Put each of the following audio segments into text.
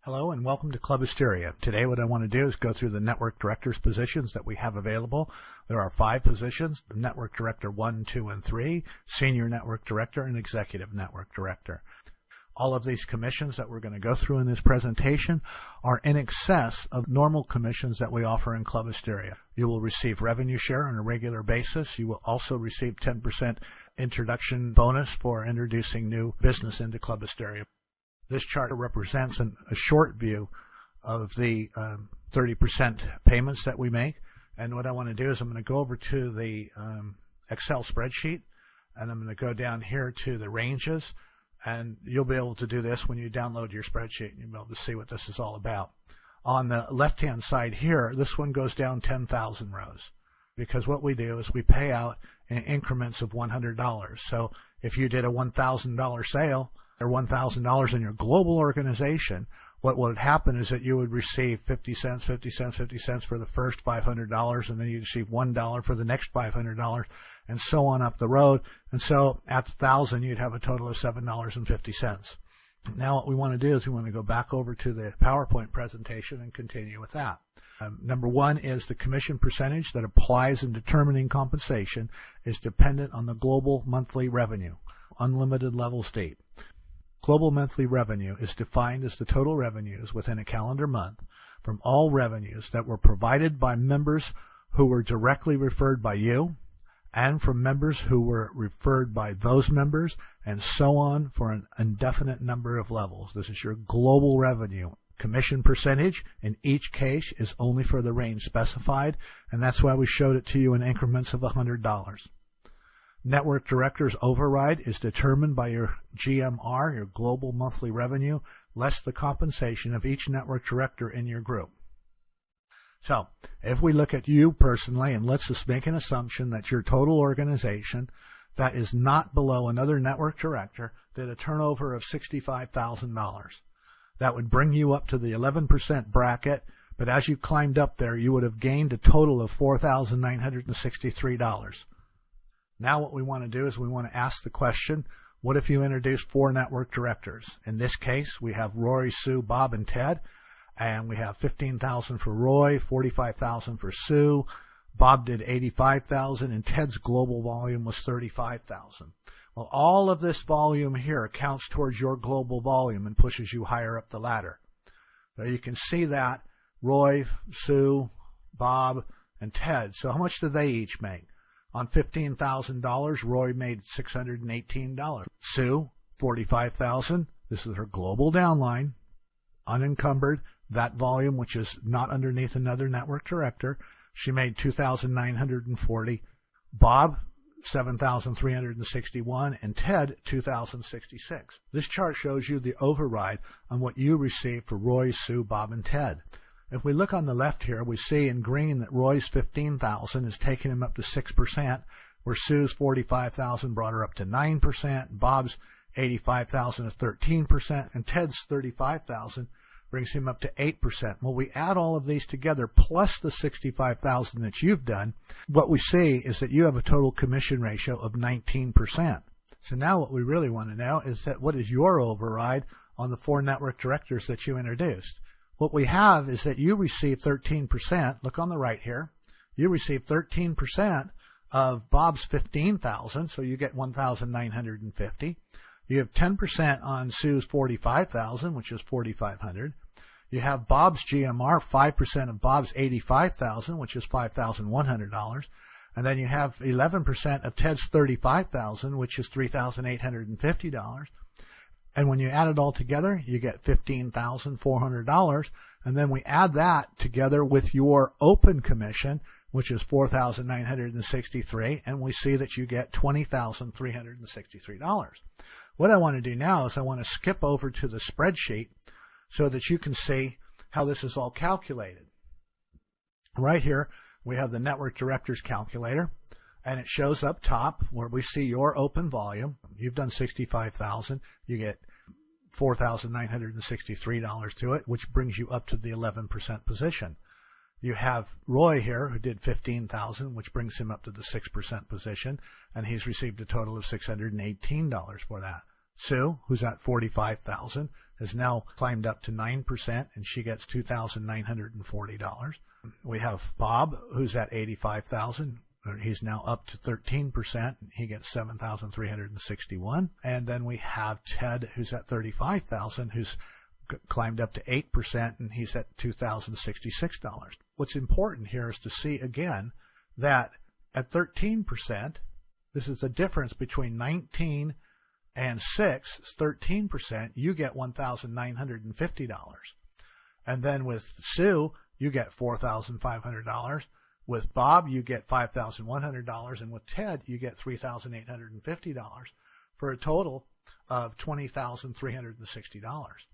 Hello and welcome to Club Asteria. Today what I want to do is go through the network directors positions that we have available. There are 5 positions: network director 1, 2, and 3, senior network director, and executive network director. All of these commissions that we're going to go through in this presentation are in excess of normal commissions that we offer in Club Asteria. You will receive revenue share on a regular basis. You will also receive 10% introduction bonus for introducing new business into Club Asteria. This chart represents a short view of the 30% payments that we make. And what I want to do is I'm going to go over to the Excel spreadsheet, and I'm going to go down here to the ranges. And you'll be able to do this when you download your spreadsheet, and you'll be able to see what this is all about. On the left-hand side here, this one goes down 10,000 rows, because what we do is we pay out in increments of $100. So if you did a $1,000 sale, or $1,000 in your global organization, what would happen is that you would receive 50 cents, 50 cents, 50 cents for the first $500, and then you'd receive $1 for the next $500, and so on up the road. And so at 1,000, you'd have a total of $7.50. Now what we want to do is we want to go back over to the PowerPoint presentation and continue with that. Number 1 is the commission percentage that applies in determining compensation is dependent on the global monthly revenue, unlimited levels date. Global monthly revenue is defined as the total revenues within a calendar month from all revenues that were provided by members who were directly referred by you, and from members who were referred by those members, and so on for an indefinite number of levels. This is your global revenue. Commission percentage in each case is only for the range specified, and that's why we showed it to you in increments of $100. Network director's override is determined by your GMR, your global monthly revenue, less the compensation of each network director in your group. So, if we look at you personally, and let's just make an assumption that your total organization that is not below another network director did a turnover of $65,000. That would bring you up to the 11% bracket, but as you climbed up there, you would have gained a total of $4,963. Now what we want to do is we want to ask the question, what if you introduce 4 network directors? In this case, we have Roy, Sue, Bob, and Ted, and we have $15,000 for Roy, $45,000 for Sue. Bob did $85,000, and Ted's global volume was $35,000. Well, all of this volume here counts towards your global volume and pushes you higher up the ladder. So you can see that Roy, Sue, Bob, and Ted. So how much do they each make? On $15,000, Roy made $618. Sue, $45,000. This is her global downline, unencumbered. That volume, which is not underneath another network director, she made $2,940. Bob, $7,361, and Ted, $2,066. This chart shows you the override on what you receive for Roy, Sue, Bob, and Ted. If we look on the left here, we see in green that Roy's $15,000 is taking him up to 6%, where Sue's $45,000 brought her up to 9%, Bob's $85,000 is 13%, and Ted's $35,000 brings him up to 8%. Well, we add all of these together plus the $65,000 that you've done. What we see is that you have a total commission ratio of 19%. So now what we really want to know is that what is your override on the 4 network directors that you introduced? What we have is that you receive 13%. Look on the right here. You receive 13% of Bob's $15,000, so you get $1,950. You have 10% on Sue's $45,000, which is $4,500. You have Bob's GMR, 5% of Bob's $85,000, which is $5,100. And then you have 11% of Ted's $35,000, which is $3,850. And when you add it all together, you get $15,400. And then we add that together with your open commission, which is $4,963, and we see that you get $20,363. What I want to do now is I want to skip over to the spreadsheet so that you can see how this is all calculated. Right here, we have the network directors calculator, and it shows up top where we see your open volume. You've done $65,000. You get $4,963 to it, which brings you up to the 11% position. You have Roy here, who did $15,000, which brings him up to the 6% position, and he's received a total of $618 for that. Sue, who's at 45,000, has now climbed up to 9%, and she gets $2,940. We have Bob, who's at 85,000. He's now up to 13%. He gets $7,361. And then we have Ted, who's at 35,000, who's climbed up to 8%, and he's at $2,066. What's important here is to see again that at 13%, this is the difference between 19 and 6, it's 13%, you get $1,950. And then with Sue, you get $4,500. With Bob, you get $5,100. And with Ted, you get $3,850 for a total of $20,360.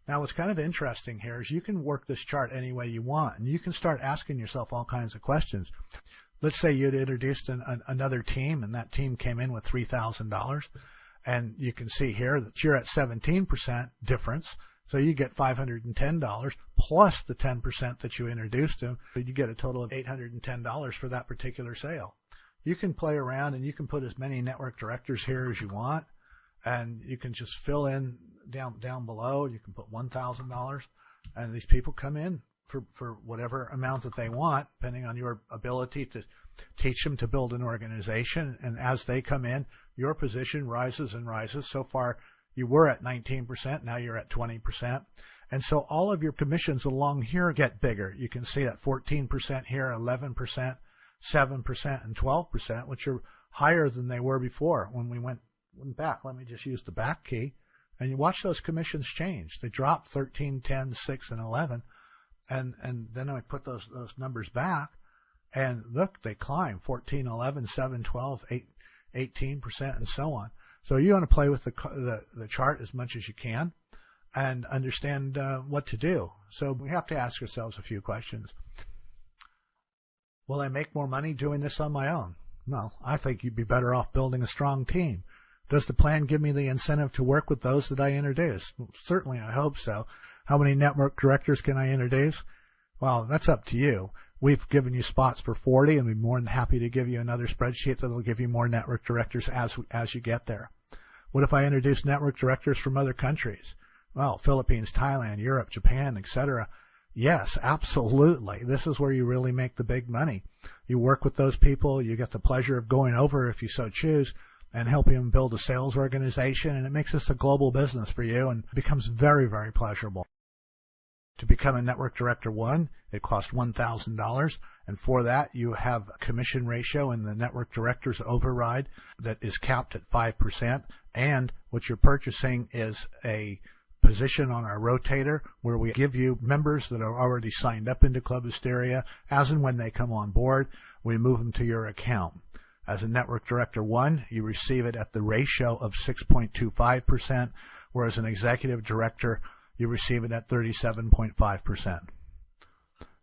Now, what's kind of interesting here is you can work this chart any way you want, and you can start asking yourself all kinds of questions. Let's say you'd introduced another team, and that team came in with $3,000, and you can see here that you're at 17% difference, so you get $510 plus the 10% that you introduced them, so you get a total of $810 for that particular sale. You can play around, and you can put as many network directors here as you want, and you can just fill in down below. You can put $1,000, and these people come in for whatever amount that they want, depending on your ability to teach them to build an organization. And as they come in, your position rises and rises. So far, you were at 19%. Now you're at 20%. And so all of your commissions along here get bigger. You can see that 14% here, 11%, 7%, and 12%, which are higher than they were before when we went back. Let me just use the back key. And you watch those commissions change. They drop 13, 10, 6, and 11. And then I put those numbers back, and look, they climb 14, 11, 7, 12, 8, 18%, and so on. So you want to play with the chart as much as you can and understand what to do. So we have to ask ourselves a few questions. Will I make more money doing this on my own? No, I think you'd be better off building a strong team. Does the plan give me the incentive to work with those that I introduce? Well, certainly, I hope so. How many network directors can I introduce? Well, that's up to you. We've given you spots for 40, and we'd be more than happy to give you another spreadsheet that will give you more network directors as you get there. What if I introduce network directors from other countries? Well, Philippines, Thailand, Europe, Japan, etc. Yes, absolutely. This is where you really make the big money. You work with those people. You get the pleasure of going over, if you so choose, and helping them build a sales organization, and it makes this a global business for you and becomes very, very pleasurable. To become a Network Director 1, it costs $1,000, and for that you have a commission ratio in the Network Director's override that is capped at 5%, and what you're purchasing is a position on our rotator where we give you members that are already signed up into Club Asteria. As and when they come on board, we move them to your account. As a Network Director 1, you receive it at the ratio of 6.25%, whereas an Executive Director, you receive it at 37.5%.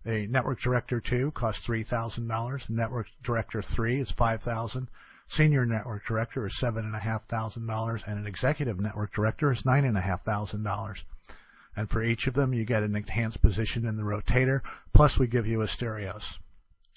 A Network Director 2 costs $3,000. Network Director 3 is $5,000. Senior Network Director is $7,500, and an Executive Network Director is $9,500. And for each of them, you get an enhanced position in the rotator, plus we give you Asterios.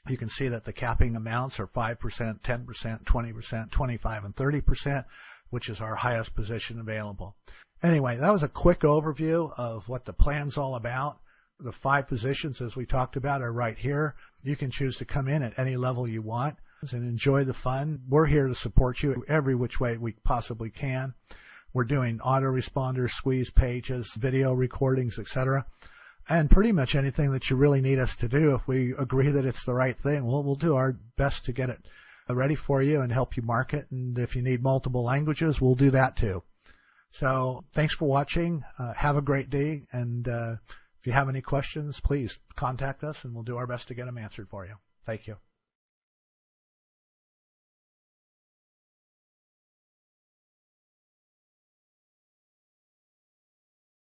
You can see that the capping amounts are 5%, 10%, 20%, 25%, and 30%, which is our highest position available. Anyway, that was a quick overview of what the plan's all about. The 5 positions, as we talked about, are right here. You can choose to come in at any level you want and enjoy the fun. We're here to support you every which way we possibly can. We're doing autoresponders, squeeze pages, video recordings, etc. And pretty much anything that you really need us to do, if we agree that it's the right thing, we'll do our best to get it ready for you and help you market. And if you need multiple languages, we'll do that too. So thanks for watching. Have a great day. And if you have any questions, please contact us and we'll do our best to get them answered for you. Thank you.